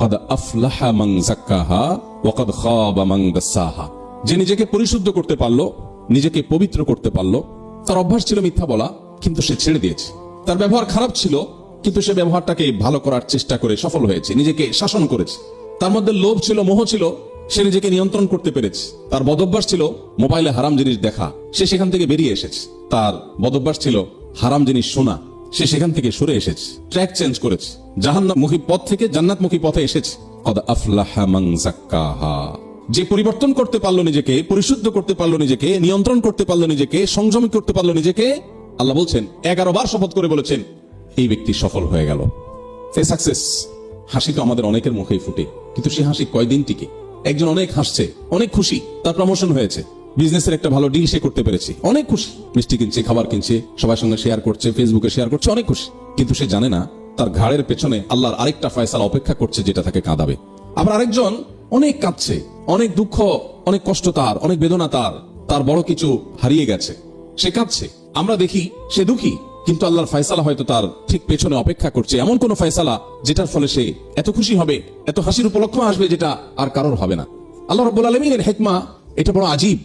কদ আফলাহা মান যাক্কাহা ওয়া কদ খাবা মান দাসাহা। যে নিজেকে পরিশুদ্ধ করতে পারলো, নিজেকে পবিত্র করতে পারলো। তার অভ্যাস ছিল মিথ্যা বলা, কিন্তু সে ছেড়ে দিয়েছে। তার ব্যবহার খারাপ ছিল, কিন্তু সে ব্যবহারটাকে ভালো করার চেষ্টা করে সফল হয়েছে, নিজেকে শাসন করেছে। তার মধ্যে লোভ ছিল, মোহ ছিল, সে নিজেকে নিয়ন্ত্রণ করতে পেরেছে। তার বদভ্যাস ছিল মোবাইলে হারাম জিনিস দেখা, সে সেখান থেকে বেরিয়ে এসেছে। তার বদভ্যাস ছিল হারাম জিনিস শোনা, সে সেখান থেকে সরে এসেছে, ট্র্যাক চেঞ্জ করেছে, জাহান্নামমুখী পথ থেকে জান্নাতমুখী পথে এসেছে। কদ আফলাহা মান যাক্কাহা। যে পরিবর্তন করতে পারলো নিজেকে, পরিশুদ্ধ করতে পারলো নিজেকে, নিয়ন্ত্রণ করতে পারলো নিজেকে, সংযমী করতে পারলো নিজেকে, আল্লাহ বলছেন 11 বার শপথ করে বলেছেন এই ব্যক্তি সফল হয়ে গেল। এই সাকসেস। হাসি তো আমাদের অনেকের মুখেই ফুটে, কিন্তু সে হাসি কয়দিন টিকে? একজন অনেক হাসছে, অনেক খুশি, তার প্রমোশন হয়েছে, বিজনেসের একটা ভালো ডিল সে করতে পেরেছে, অনেক খুশি, মিষ্টি কিনছে, খাবার কিনছে, সবার সঙ্গে শেয়ার করছে, ফেসবুকে শেয়ার করছে, অনেক খুশি। কিন্তু সে জানে না তার ঘাড়ের পেছনে আল্লাহর আরেকটা ফয়সালা অপেক্ষা করছে, যেটা তাকে কাঁদাবে। আবার আরেকজন অনেক কাঁদছে, অনেক দুঃখ, অনেক কষ্ট, তার অনেক বেদনা, তার বড় কিছু হারিয়ে গেছে, সে কাঁদছে। আমরা দেখি সে দুঃখী, কিন্তু আল্লাহর ফয়সালা হয়তো তার ঠিক পেছনে অপেক্ষা করছে, এমন কোন ফয়সালা যেটার ফলে সে এত খুশি হবে, এত হাসির উপলক্ষ আসবে, যেটা আর কারোর হবে না। আল্লাহ রাব্বুল আলামিনের হিকমা এটা বড় আজীব।